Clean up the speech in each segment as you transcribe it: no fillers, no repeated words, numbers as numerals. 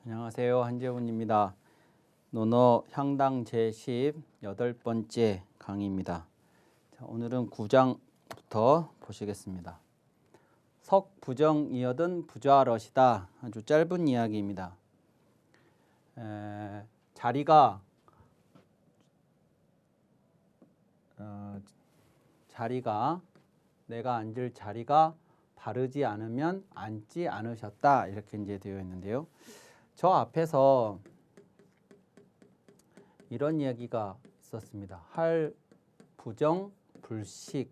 안녕하세요. 한재훈입니다. 논어 향당 제18번째 강의입니다. 자, 오늘은 9장부터 보시겠습니다. 석부정이어든 부좌럿이다. 아주 짧은 이야기입니다. 자리가 내가 앉을 자리가 바르지 않으면 앉지 않으셨다. 이렇게 이제 되어 있는데요. 저 앞에서 이런 이야기가 있었습니다. 할부정 불식.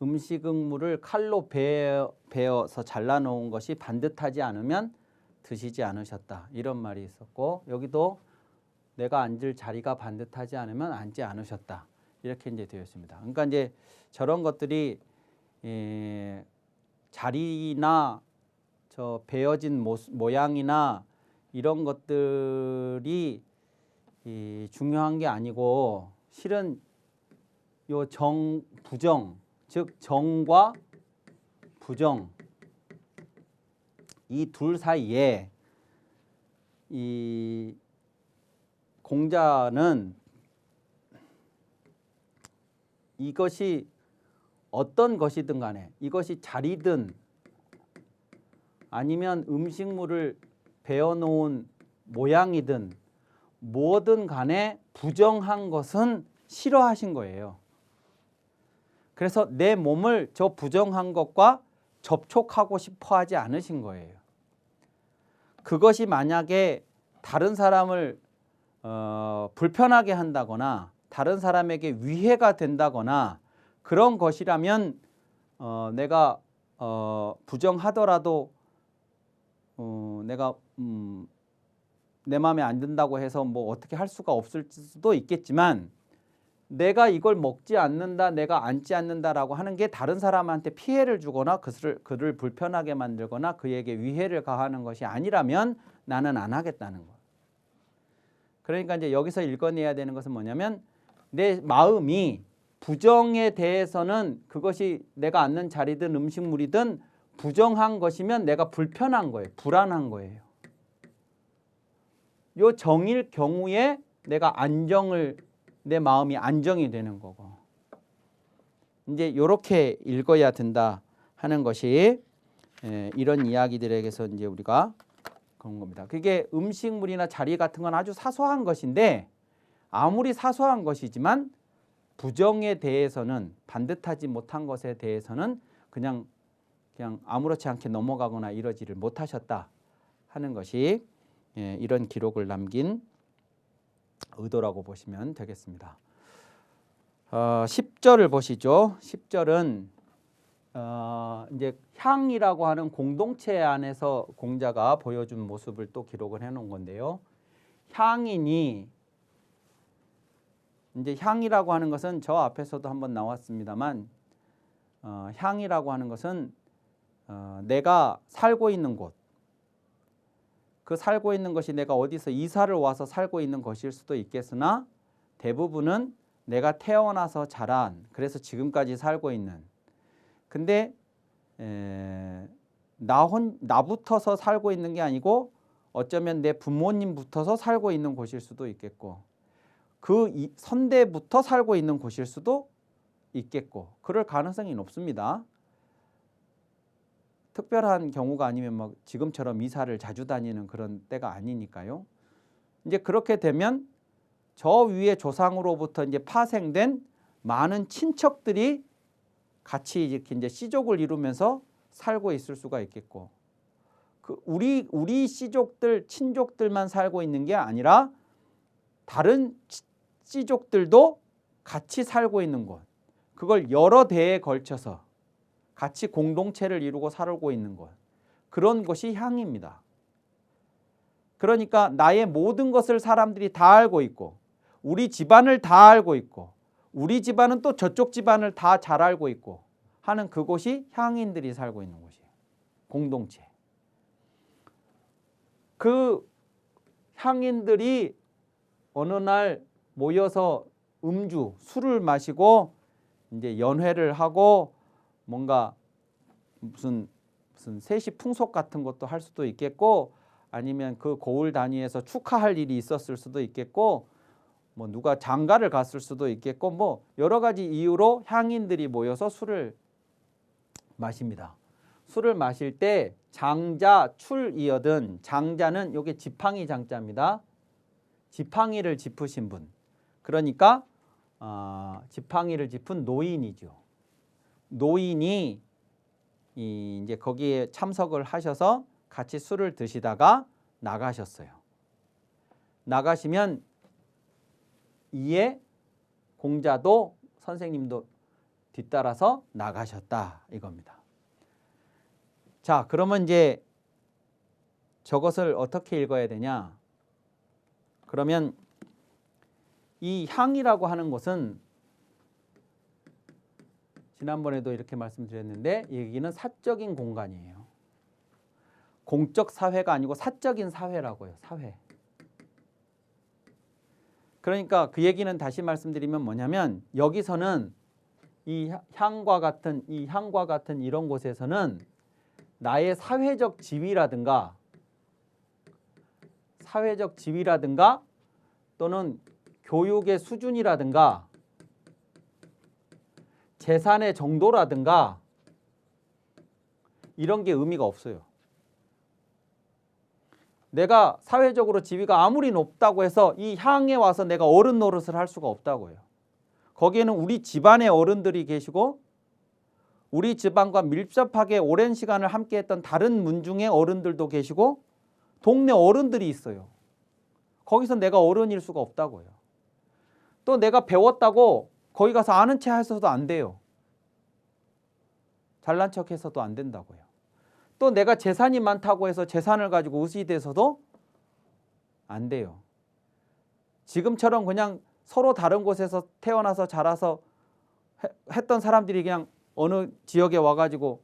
음식물을 칼로 베어서 잘라놓은 것이 반듯하지 않으면 드시지 않으셨다. 이런 말이 있었고, 여기도 내가 앉을 자리가 반듯하지 않으면 앉지 않으셨다. 이렇게 이제 되어 있습니다. 그러니까 이제 저런 것들이 자리나 저 베어진 모양이나 이런 것들이 중요한 게 아니고, 실은 요 부정, 즉 정과 부정, 이 둘 사이에 이 공자는 이것이 어떤 것이든 간에, 이것이 자리든 아니면 음식물을 베어놓은 모양이든 뭐든 간에 부정한 것은 싫어하신 거예요. 그래서 내 몸을 저 부정한 것과 접촉하고 싶어 하지 않으신 거예요. 그것이 만약에 다른 사람을 불편하게 한다거나 다른 사람에게 위해가 된다거나 그런 것이라면 내가 부정하더라도 내가 내 마음에 안 든다고 해서 뭐 어떻게 할 수가 없을 수도 있겠지만, 내가 이걸 먹지 않는다, 내가 앉지 않는다라고 하는 게 다른 사람한테 피해를 주거나 그를 불편하게 만들거나 그에게 위해를 가하는 것이 아니라면 나는 안 하겠다는 거. 그러니까 이제 여기서 읽어내야 되는 것은 뭐냐면, 내 마음이 부정에 대해서는 그것이 내가 앉는 자리든 음식물이든 부정한 것이면 내가 불편한 거예요. 불안한 거예요. 요 정일 경우에 내가 내 마음이 안정이 되는 거고, 이제 이렇게 읽어야 된다 하는 것이 이런 이야기들에게서 이제 우리가 그런 겁니다. 그게 음식물이나 자리 같은 건 아주 사소한 것인데, 아무리 사소한 것이지만 부정에 대해서는, 반듯하지 못한 것에 대해서는 그냥 아무렇지 않게 넘어가거나 이러지를 못하셨다 하는 것이 이런 기록을 남긴 의도라고 보시면 되겠습니다. 10절을 보시죠. 10절은 이제 향이라고 하는 공동체 안에서 공자가 보여준 모습을 또 기록을 해놓은 건데요. 향이니, 이제 향이라고 하는 것은 저 앞에서도 한번 나왔습니다만, 향이라고 하는 것은 내가 살고 있는 곳, 그 살고 있는 것이 내가 어디서 이사를 와서 살고 있는 것일 수도 있겠으나, 대부분은 내가 태어나서 자란, 그래서 지금까지 살고 있는, 근데 나부터서 살고 있는 게 아니고 어쩌면 내 부모님부터서 살고 있는 곳일 수도 있겠고, 그 선대부터 살고 있는 곳일 수도 있겠고, 그럴 가능성이 높습니다. 특별한 경우가 아니면 막 지금처럼 이사를 자주 다니는 그런 때가 아니니까요. 이제 그렇게 되면 저 위에 조상으로부터 이제 파생된 많은 친척들이 같이 이렇게 이제 씨족을 이루면서 살고 있을 수가 있겠고, 우리 씨족들, 친족들만 살고 있는 게 아니라 다른 씨족들도 같이 살고 있는 곳, 그걸 여러 대에 걸쳐서 같이 공동체를 이루고 살고 있는 것, 그런 것이 향입니다. 그러니까 나의 모든 것을 사람들이 다 알고 있고, 우리 집안을 다 알고 있고, 우리 집안은 또 저쪽 집안을 다 잘 알고 있고 하는 그곳이 향인들이 살고 있는 곳이에요. 공동체. 그 향인들이 어느 날 모여서 술을 마시고 이제 연회를 하고 뭔가 무슨 무슨 세시 풍속 같은 것도 할 수도 있겠고 아니면 그 고을 단위에서 축하할 일이 있었을 수도 있겠고 뭐 누가 장가를 갔을 수도 있겠고 뭐 여러 가지 이유로 향인들이 모여서 술을 마십니다. 술을 마실 때 장자 출이어든 장자는 요게 지팡이 장자입니다. 지팡이를 짚으신 분. 그러니까 지팡이를 짚은 노인이죠. 노인이 이제 거기에 참석을 하셔서 같이 술을 드시다가 나가셨어요. 나가시면 이에 공자도 선생님도 뒤따라서 나가셨다 이겁니다. 자, 그러면 이제 저것을 어떻게 읽어야 되냐? 그러면 이 향이라고 하는 것은 지난번에도 이렇게 말씀드렸는데 여기는 사적인 공간이에요. 공적 사회가 아니고 사적인 사회라고요. 사회. 그러니까 그 얘기는 다시 말씀드리면 뭐냐면 여기서는 이 향과 같은 이런 곳에서는 나의 사회적 지위라든가 또는 교육의 수준이라든가 재산의 정도라든가 이런 게 의미가 없어요. 내가 사회적으로 지위가 아무리 높다고 해서 이 향에 와서 내가 어른 노릇을 할 수가 없다고요. 거기에는 우리 집안의 어른들이 계시고 우리 집안과 밀접하게 오랜 시간을 함께했던 다른 문중의 어른들도 계시고 동네 어른들이 있어요. 거기서 내가 어른일 수가 없다고요. 또 내가 배웠다고 거기 가서 아는 체 해서도 안 돼요. 잘난 척 해서도 안 된다고요. 또 내가 재산이 많다고 해서 재산을 가지고 의시돼서도 안 돼요. 지금처럼 그냥 서로 다른 곳에서 태어나서 자라서 했던 사람들이 그냥 어느 지역에 와가지고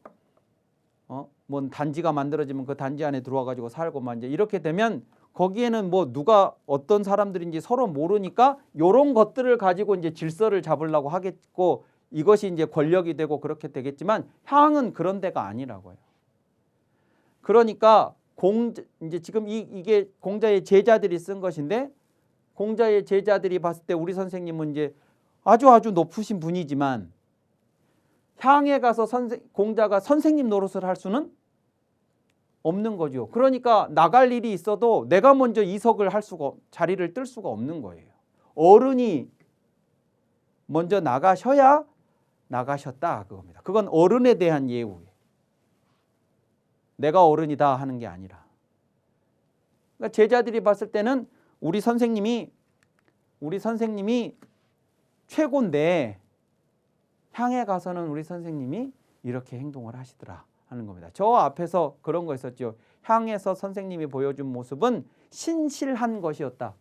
뭔 단지가 만들어지면 그 단지 안에 들어와가지고 살고만 이제 이렇게 되면 거기에는 뭐 누가 어떤 사람들인지 서로 모르니까 이런 것들을 가지고 이제 질서를 잡으려고 하겠고 이것이 이제 권력이 되고 그렇게 되겠지만 향은 그런 데가 아니라고요. 그러니까 이제 지금 이게 공자의 제자들이 쓴 것인데 공자의 제자들이 봤을 때 우리 선생님은 이제 아주 높으신 분이지만 향에 가서 공자가 선생님 노릇을 할 수는 없는 거죠. 그러니까 나갈 일이 있어도 내가 먼저 이석을 자리를 뜰 수가 없는 거예요. 어른이 먼저 나가셔야 나가셨다 그겁니다. 그건 어른에 대한 예우예요. 내가 어른이다 하는 게 아니라. 그러니까 제자들이 봤을 때는 우리 선생님이 최고인데 향에 가서는 우리 선생님이 이렇게 행동을 하시더라 하는 겁니다. 저 앞에서 그런 거 있었죠. 향에서 선생님이 보여준 모습은 신실한 것이었다.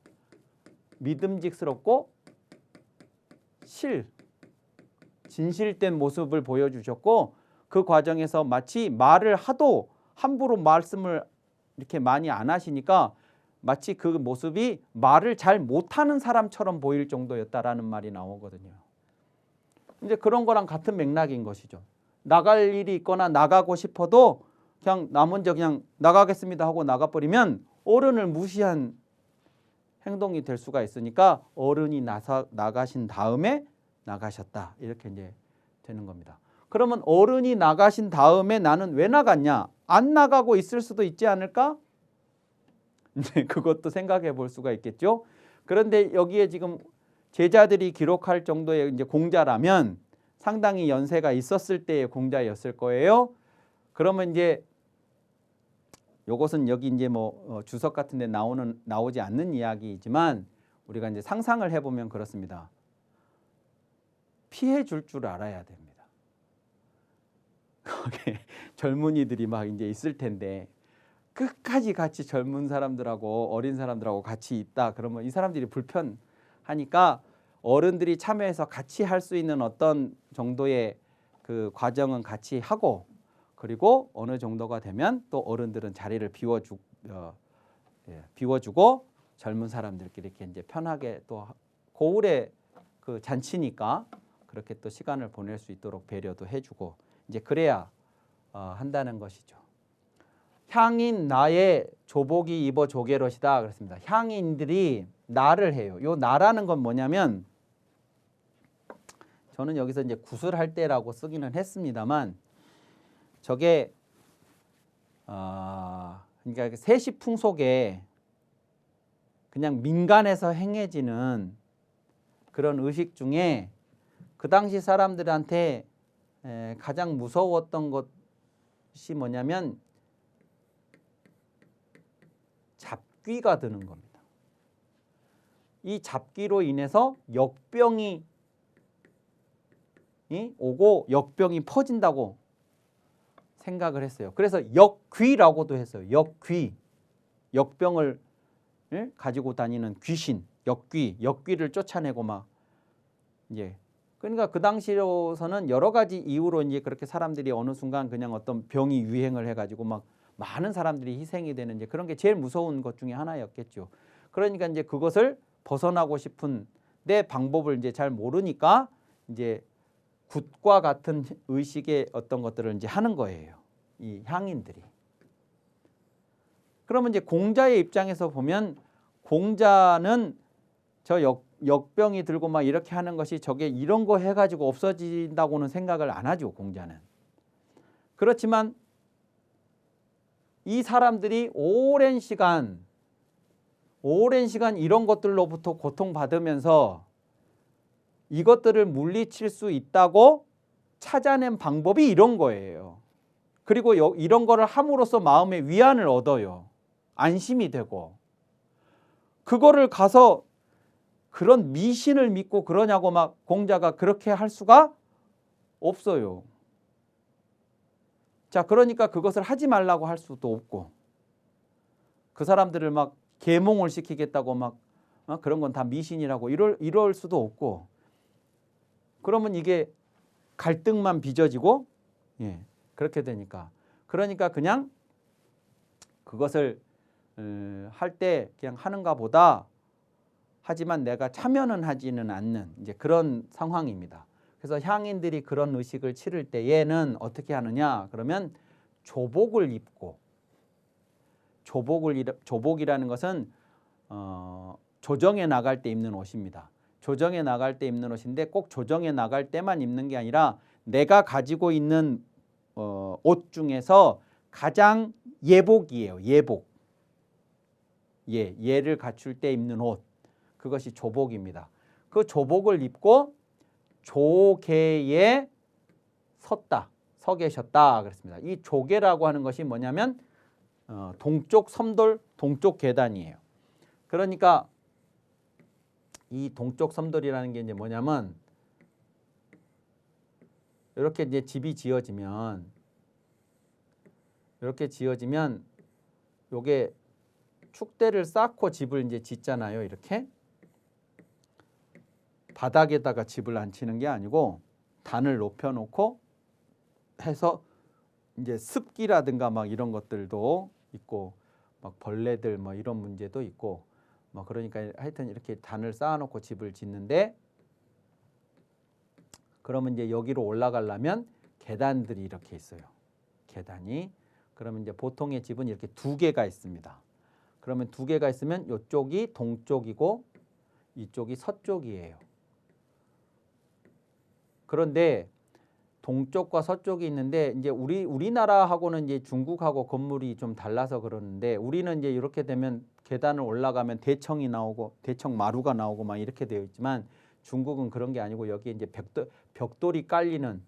믿음직스럽고 진실된 모습을 보여주셨고 그 과정에서 마치 말을 하도 함부로 말씀을 이렇게 많이 안 하시니까 마치 그 모습이 말을 잘 못하는 사람처럼 보일 정도였다라는 말이 나오거든요. 이제 그런 거랑 같은 맥락인 것이죠. 나갈 일이 있거나 나가고 싶어도 그냥 나 먼저 그냥 나가겠습니다 하고 나가버리면 어른을 무시한 행동이 될 수가 있으니까 어른이 나가신 다음에 나가셨다 이렇게 이제 되는 겁니다. 그러면 어른이 나가신 다음에 나는 왜 나갔냐? 안 나가고 있을 수도 있지 않을까? 이제 그것도 생각해 볼 수가 있겠죠. 그런데 여기에 지금 제자들이 기록할 정도의 이제 공자라면 상당히 연세가 있었을 때의 공자였을 거예요. 그러면 이제 요것은 여기 이제 뭐 주석 같은 데 나오지 않는 이야기이지만 우리가 이제 상상을 해 보면 그렇습니다. 피해 줄 알아야 됩니다. 거기에 젊은이들이 막 이제 있을 텐데 끝까지 같이 젊은 사람들하고 어린 사람들하고 같이 있다 그러면 이 사람들이 불편하니까 어른들이 참여해서 같이 할 수 있는 어떤 정도의 그 과정은 같이 하고 그리고 어느 정도가 되면 또 어른들은 자리를 비워주고 젊은 사람들끼리 이렇게 이제 편하게 또 고을의 그 잔치니까 그렇게 또 시간을 보낼 수 있도록 배려도 해주고 이제 그래야 한다는 것이죠. 향인 나의 조복이 입어 조개롯이다 그랬습니다. 향인들이 나를 해요. 요 나라는 건 뭐냐면 저는 여기서 이제 구술할 때라고 쓰기는 했습니다만 저게 그러니까 세시풍속에 그냥 민간에서 행해지는 그런 의식 중에 그 당시 사람들한테 가장 무서웠던 것이 뭐냐면 잡귀가 드는 겁니다. 이 잡귀로 인해서 역병이 오고 역병이 퍼진다고 생각을 했어요. 그래서 역귀라고도 했어요. 역귀, 역병을 가지고 다니는 귀신, 역귀를 쫓아내고 막 이제 그러니까 그 당시로서는 여러 가지 이유로 이제 그렇게 사람들이 어느 순간 그냥 어떤 병이 유행을 해가지고 막 많은 사람들이 희생이 되는 이제 그런 게 제일 무서운 것 중에 하나였겠죠. 그러니까 이제 그것을 벗어나고 싶은 내 방법을 이제 잘 모르니까 이제 굿과 같은 의식의 어떤 것들을 이제 하는 거예요. 이 향인들이. 그러면 이제 공자의 입장에서 보면 공자는 저 역병이 들고 막 이렇게 하는 것이 저게 이런 거 해가지고 없어진다고는 생각을 안 하죠. 공자는. 그렇지만 이 사람들이 오랜 시간 이런 것들로부터 고통받으면서 이것들을 물리칠 수 있다고 찾아낸 방법이 이런 거예요. 그리고 이런 거를 함으로써 마음의 위안을 얻어요. 안심이 되고. 그거를 가서 그런 미신을 믿고 그러냐고 막 공자가 그렇게 할 수가 없어요. 자, 그러니까 그것을 하지 말라고 할 수도 없고 그 사람들을 막 계몽을 시키겠다고 막 그런 건 다 미신이라고 이럴 수도 없고 그러면 이게 갈등만 빚어지고 그렇게 되니까 그러니까 그냥 그것을 할 때 그냥 하는가 보다 하지만 내가 참여는 하지는 않는 이제 그런 상황입니다. 그래서 향인들이 그런 의식을 치를 때에는 어떻게 하느냐 그러면 조복을 입고 조복이라는 것은 조정에 나갈 때 입는 옷입니다. 조정에 나갈 때 입는 옷인데 꼭 조정에 나갈 때만 입는 게 아니라 내가 가지고 있는 옷 중에서 가장 예복이에요. 예복. 예를 갖출 때 입는 옷. 그것이 조복입니다. 그 조복을 입고 조계에 서 계셨다 그랬습니다. 이 조계라고 하는 것이 뭐냐면 동쪽 섬돌, 동쪽 계단이에요. 그러니까 이 동쪽 섬돌이라는 게 이제 뭐냐면 이렇게 이제 집이 지어지면 요게 축대를 쌓고 집을 이제 짓잖아요. 이렇게 바닥에다가 집을 안 치는 게 아니고 단을 높여 놓고 해서 이제 습기라든가 막 이런 것들도 있고 막 벌레들 뭐 이런 문제도 있고 뭐 그러니까 하여튼 이렇게 단을 쌓아 놓고 집을 짓는데 그러면 이제 여기로 올라가려면 계단들이 이렇게 있어요. 계단이. 그러면 이제 보통의 집은 이렇게 두 개가 있습니다. 그러면 두 개가 있으면 이쪽이 동쪽이고 이쪽이 서쪽이에요. 그런데 동쪽과 서쪽이 있는데 이제 우리나라하고는 이제 중국하고 건물이 좀 달라서 그러는데 우리는 이제 이렇게 되면 계단을 올라가면 대청이 나오고 대청 마루가 나오고 막 이렇게 되어 있지만 중국은 그런 게 아니고 여기에 이제 벽돌이 깔리는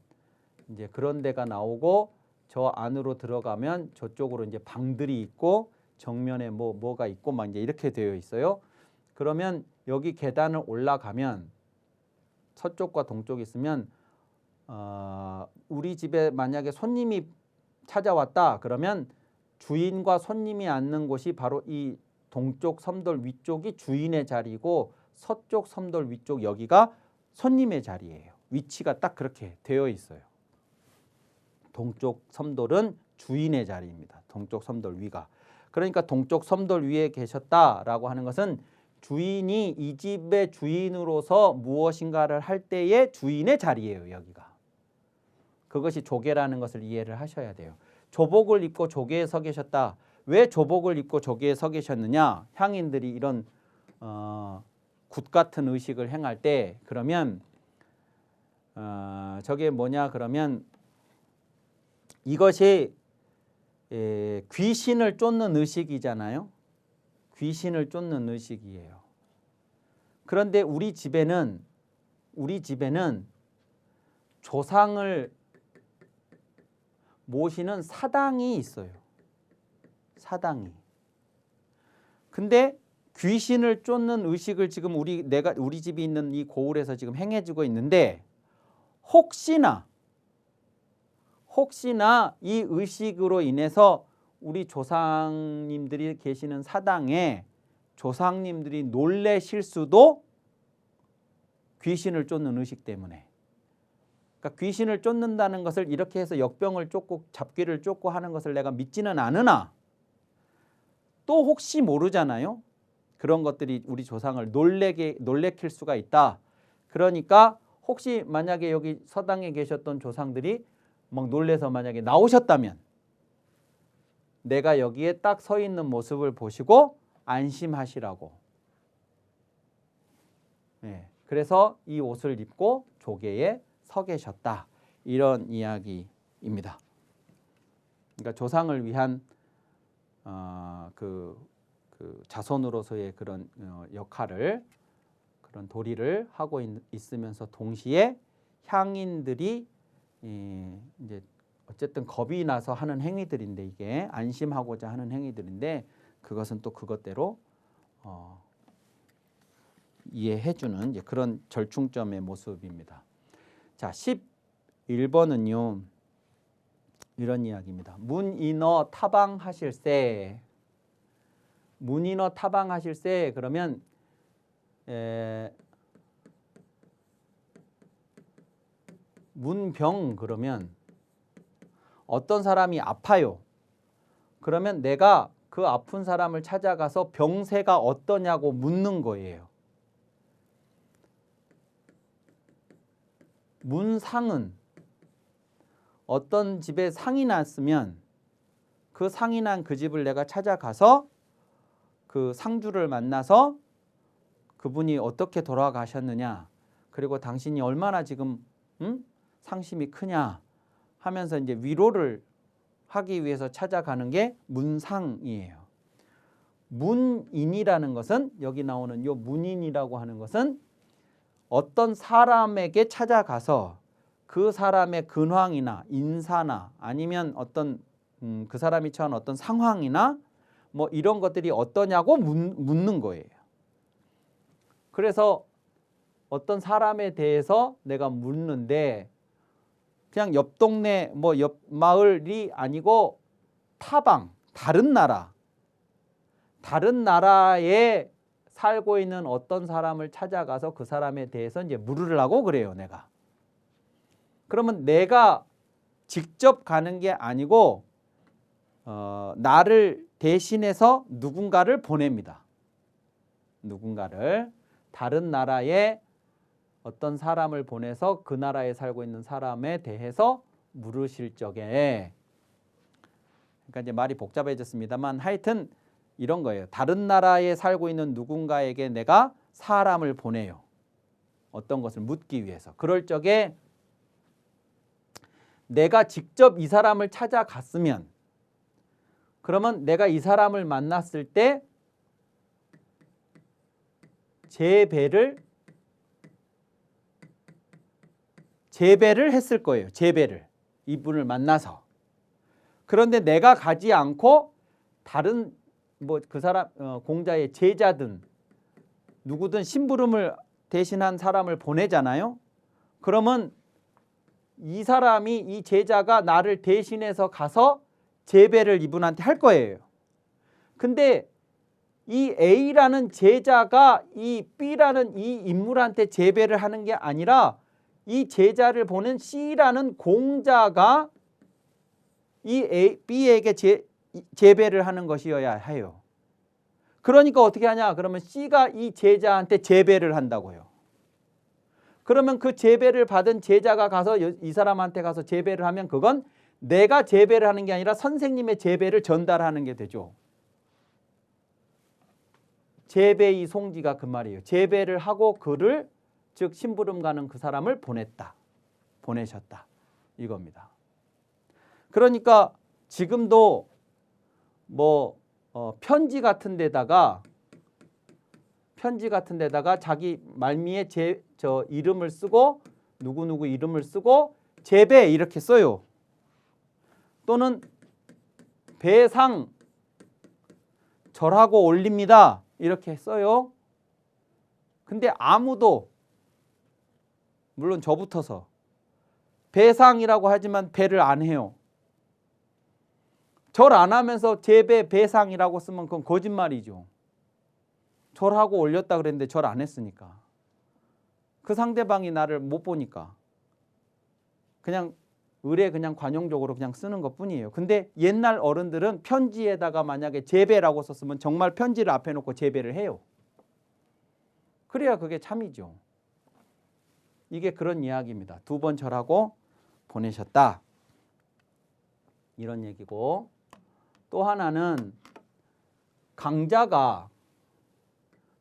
이제 그런 데가 나오고 저 안으로 들어가면 저쪽으로 이제 방들이 있고 정면에 뭐가 있고 막 이제 이렇게 되어 있어요. 그러면 여기 계단을 올라가면 서쪽과 동쪽이 있으면 우리 집에 만약에 손님이 찾아왔다 그러면 주인과 손님이 앉는 곳이 바로 이 동쪽 섬돌 위쪽이 주인의 자리고 서쪽 섬돌 위쪽 여기가 손님의 자리예요. 위치가 딱 그렇게 되어 있어요. 동쪽 섬돌은 주인의 자리입니다. 동쪽 섬돌 위가. 그러니까 동쪽 섬돌 위에 계셨다라고 하는 것은 주인이 이 집의 주인으로서 무엇인가를 할 때의 주인의 자리예요. 여기가. 그것이 조계라는 것을 이해를 하셔야 돼요. 조복을 입고 조계에 서 계셨다. 왜 조복을 입고 조계에 서 계셨느냐? 향인들이 이런 굿 같은 의식을 행할 때 그러면 저게 뭐냐 그러면 이것이 귀신을 쫓는 의식이잖아요. 귀신을 쫓는 의식이에요. 그런데 우리 집에는 조상을 모시는 사당이 있어요. 사당이. 근데 귀신을 쫓는 의식을 지금 우리 집이 있는 이 고을에서 지금 행해지고 있는데 혹시나 이 의식으로 인해서 우리 조상님들이 계시는 사당에 조상님들이 놀래실 수도 귀신을 쫓는 의식 때문에. 그러니까 귀신을 쫓는다는 것을 이렇게 해서 역병을 쫓고 잡귀를 쫓고 하는 것을 내가 믿지는 않으나 또 혹시 모르잖아요. 그런 것들이 우리 조상을 놀래킬 수가 있다. 그러니까 혹시 만약에 여기 서당에 계셨던 조상들이 막 놀래서 만약에 나오셨다면 내가 여기에 딱 서 있는 모습을 보시고 안심하시라고. 네, 그래서 이 옷을 입고 조계에 서 계셨다. 이런 이야기입니다. 그러니까 조상을 위한 그 자손으로서의 그런 역할을 그런 도리를 하고 있으면서 동시에 향인들이 이제 어쨌든 겁이 나서 하는 행위들인데 이게 안심하고자 하는 행위들인데 그것은 또 그것대로 이해해주는 이제 그런 절충점의 모습입니다. 자, 11번은요. 이런 이야기입니다. 문인어 타방하실세. 문인어 타방하실세 그러면 문병 그러면 어떤 사람이 아파요. 그러면 내가 그 아픈 사람을 찾아가서 병세가 어떠냐고 묻는 거예요. 문상은 어떤 집에 상이 났으면 그 상이 난 그 집을 내가 찾아가서 그 상주를 만나서 그분이 어떻게 돌아가셨느냐 그리고 당신이 얼마나 지금 상심이 크냐 하면서 이제 위로를 하기 위해서 찾아가는 게 문상이에요. 문인이라는 것은 여기 나오는 요 문인이라고 하는 것은 어떤 사람에게 찾아가서 그 사람의 근황이나 인사나 아니면 어떤 그 사람이 처한 어떤 상황이나 뭐 이런 것들이 어떠냐고 묻는 거예요. 그래서 어떤 사람에 대해서 내가 묻는데 그냥 옆 동네 뭐 옆 마을이 아니고 타방 다른 나라에 살고 있는 어떤 사람을 찾아가서 그 사람에 대해서 이제 물으려고 그래요, 내가. 그러면 내가 직접 가는 게 아니고 나를 대신해서 누군가를 보냅니다. 누군가를 다른 나라에 어떤 사람을 보내서 그 나라에 살고 있는 사람에 대해서 물으실 적에 그러니까 이제 말이 복잡해졌습니다만 하여튼 이런 거예요. 다른 나라에 살고 있는 누군가에게 내가 사람을 보내요. 어떤 것을 묻기 위해서. 그럴 적에 내가 직접 이 사람을 찾아갔으면 그러면 내가 이 사람을 만났을 때 재배를 했을 거예요. 재배를. 이분을 만나서. 그런데 내가 가지 않고 다른 뭐 그 사람 공자의 제자든 누구든 심부름을 대신한 사람을 보내잖아요. 그러면 이 사람이 이 제자가 나를 대신해서 가서 재배를 이분한테 할 거예요. 근데 이 A라는 제자가 이 B라는 이 인물한테 재배를 하는 게 아니라 이 제자를 보낸 C라는 공자가 이 B에게 재배를 하는 것이어야 해요. 그러니까 어떻게 하냐? 그러면 C가 이 제자한테 재배를 한다고요. 그러면 그 재배를 받은 제자가 가서 이 사람한테 가서 재배를 하면 그건 내가 재배를 하는 게 아니라 선생님의 재배를 전달하는 게 되죠. 재배의 송지가 그 말이에요. 재배를 하고 그를 즉 심부름 가는 그 사람을 보냈다. 보내셨다. 이겁니다. 그러니까 지금도 뭐 편지 같은 데다가 자기 말미에 저 이름을 쓰고 누구누구 이름을 쓰고 재배 이렇게 써요. 또는 배상 절하고 올립니다. 이렇게 써요. 근데 아무도 물론 저부터서 배상이라고 하지만 배를 안 해요. 절 안 하면서 재배 배상이라고 쓰면 그건 거짓말이죠. 절하고 올렸다 그랬는데 절 안 했으니까. 그 상대방이 나를 못 보니까 그냥 의뢰 그냥 관용적으로 그냥 쓰는 것뿐이에요. 근데 옛날 어른들은 편지에다가 만약에 재배라고 썼으면 정말 편지를 앞에 놓고 재배를 해요. 그래야 그게 참이죠. 이게 그런 이야기입니다. 2번 절하고 보내셨다. 이런 얘기고, 또 하나는 강자가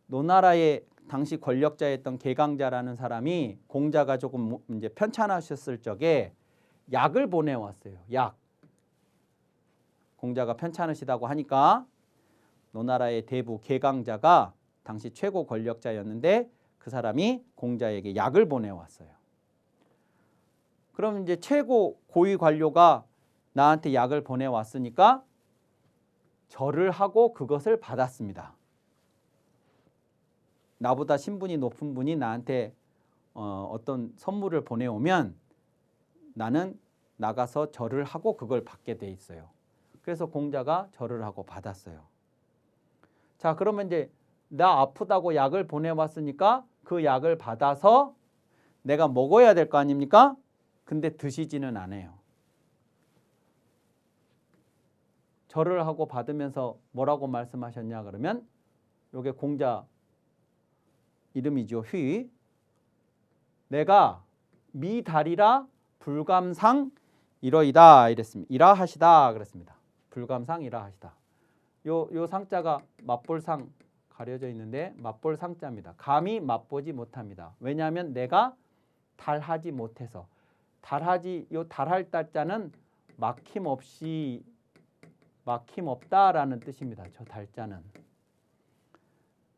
노나라의 당시 권력자였던 개강자라는 사람이 공자가 조금 이제 편찮으셨을 적에 약을 보내왔어요. 약. 공자가 편찮으시다고 하니까 노나라의 대부 개강자가 당시 최고 권력자였는데 그 사람이 공자에게 약을 보내왔어요. 그럼 이제 최고 고위 관료가 나한테 약을 보내왔으니까 절을 하고 그것을 받았습니다. 나보다 신분이 높은 분이 나한테 어떤 선물을 보내오면 나는 나가서 절을 하고 그걸 받게 돼 있어요. 그래서 공자가 절을 하고 받았어요. 자, 그러면 이제 나 아프다고 약을 보내왔으니까 그 약을 받아서 내가 먹어야 될 거 아닙니까? 근데 드시지는 않아요. 절을 하고 받으면서 뭐라고 말씀하셨냐 그러면 요게 공자 이름이죠. 휘. 내가 미달이라 불감상 이러이다 이랬습니다. 이라하시다 그랬습니다. 불감상 이라하시다. 요 상자가 맛볼상 가려져 있는데 맛볼 상자입니다. 감히 맛보지 못합니다. 왜냐하면 내가 달하지 못해서. 달할 달자는 막힘없다라는 뜻입니다. 저 달자는.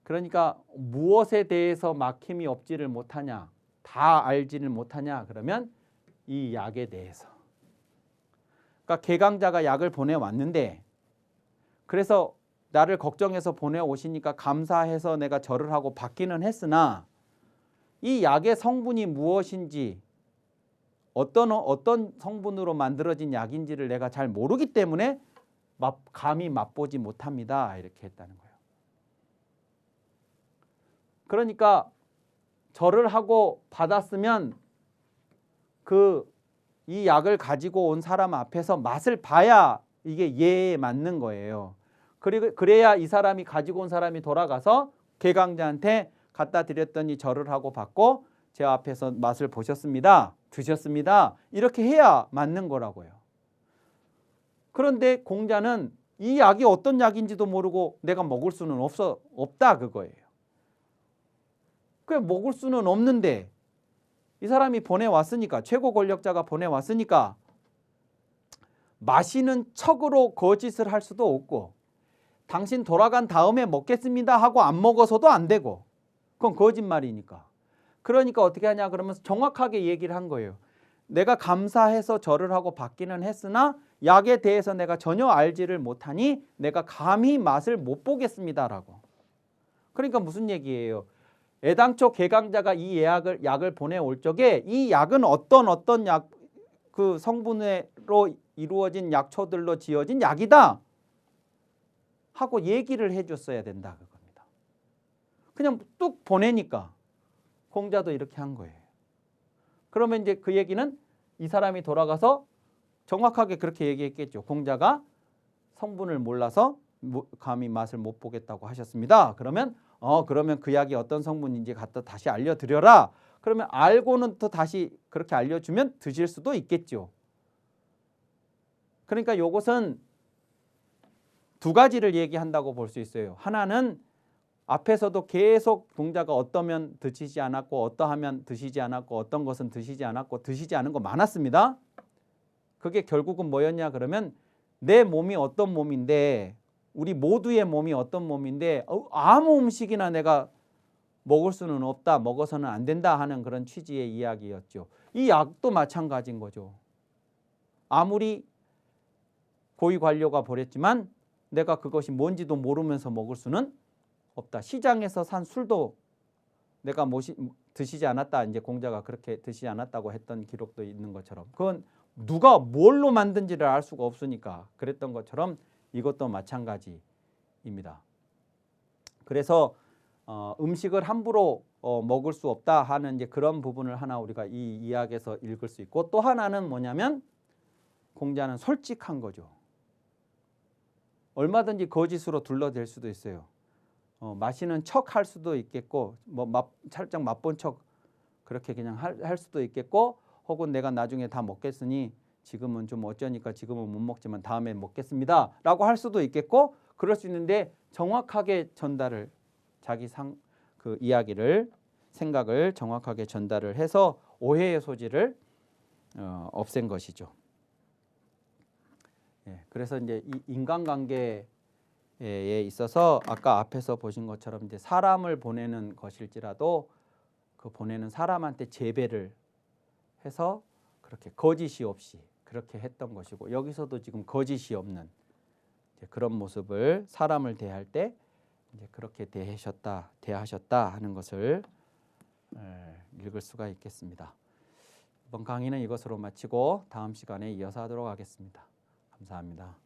그러니까 무엇에 대해서 막힘이 없지를 못하냐, 다 알지를 못하냐 그러면 이 약에 대해서. 그러니까 개강자가 약을 보내왔는데 그래서 나를 걱정해서 보내오시니까 감사해서 내가 절을 하고 받기는 했으나 이 약의 성분이 무엇인지 어떤 성분으로 만들어진 약인지를 내가 잘 모르기 때문에 감히 맛보지 못합니다. 이렇게 했다는 거예요. 그러니까 절을 하고 받았으면 이 약을 가지고 온 사람 앞에서 맛을 봐야 이게 예에 맞는 거예요. 그래야 이 사람이 가지고 온 사람이 돌아가서 개강자한테 갖다 드렸더니 절을 하고 받고 제 앞에서 맛을 보셨습니다. 드셨습니다. 이렇게 해야 맞는 거라고요. 그런데 공자는 이 약이 어떤 약인지도 모르고 내가 먹을 수는 없다 그거예요. 그게 먹을 수는 없는데 이 사람이 보내왔으니까 최고 권력자가 보내왔으니까 마시는 척으로 거짓을 할 수도 없고 당신 돌아간 다음에 먹겠습니다 하고 안 먹어서도 안 되고 그건 거짓말이니까. 그러니까 어떻게 하냐 그러면 정확하게 얘기를 한 거예요. 내가 감사해서 절을 하고 받기는 했으나 약에 대해서 내가 전혀 알지를 못하니 내가 감히 맛을 못 보겠습니다라고. 그러니까 무슨 얘기예요? 애당초 개강자가 이 약을 보내올 적에 이 약은 어떤 약, 그 성분으로 이루어진 약초들로 지어진 약이다 하고 얘기를 해줬어야 된다 그겁니다. 그냥 뚝 보내니까 공자도 이렇게 한 거예요. 그러면 이제 그 얘기는 이 사람이 돌아가서 정확하게 그렇게 얘기했겠죠. 공자가 성분을 몰라서 감히 맛을 못 보겠다고 하셨습니다. 그러면 그 약이 어떤 성분인지 갖다 다시 알려드려라. 그러면 알고는 또 다시 그렇게 알려주면 드실 수도 있겠죠. 그러니까 요것은 두 가지를 얘기한다고 볼 수 있어요. 하나는 앞에서도 계속 동자가 어떠면 드시지 않았고 어떠하면 드시지 않았고 어떤 것은 드시지 않았고 드시지 않은 거 많았습니다. 그게 결국은 뭐였냐 그러면 내 몸이 어떤 몸인데 우리 모두의 몸이 어떤 몸인데 아무 음식이나 내가 먹을 수는 없다, 먹어서는 안 된다 하는 그런 취지의 이야기였죠. 이 약도 마찬가지인 거죠. 아무리 고위 관료가 보냈지만 내가 그것이 뭔지도 모르면서 먹을 수는 없다. 시장에서 산 술도 내가 드시지 않았다. 이제 공자가 그렇게 드시지 않았다고 했던 기록도 있는 것처럼 그건 누가 뭘로 만든지를 알 수가 없으니까 그랬던 것처럼 이것도 마찬가지입니다. 그래서 음식을 함부로 먹을 수 없다 하는 이제 그런 부분을 하나 우리가 이 이야기에서 읽을 수 있고 또 하나는 뭐냐면 공자는 솔직한 거죠. 얼마든지 거짓으로 둘러댈 수도 있어요. 마시는 척 할 수도 있겠고 살짝 맛본 척 그렇게 그냥 할 수도 있겠고 혹은 내가 나중에 다 먹겠으니 지금은 좀 어쩌니까 지금은 못 먹지만 다음에 먹겠습니다 라고 할 수도 있겠고 그럴 수 있는데 정확하게 전달을 자기 그 이야기를 생각을 정확하게 전달을 해서 오해의 소지를 없앤 것이죠. 예, 그래서 이제 이 인간관계에 있어서 아까 앞에서 보신 것처럼 이제 사람을 보내는 것일지라도 그 보내는 사람한테 재배를 해서 그렇게 거짓이 없이 그렇게 했던 것이고 여기서도 지금 거짓이 없는 이제 그런 모습을 사람을 대할 때 이제 그렇게 대하셨다 하는 것을 읽을 수가 있겠습니다. 이번 강의는 이것으로 마치고 다음 시간에 이어서 하도록 하겠습니다. 감사합니다.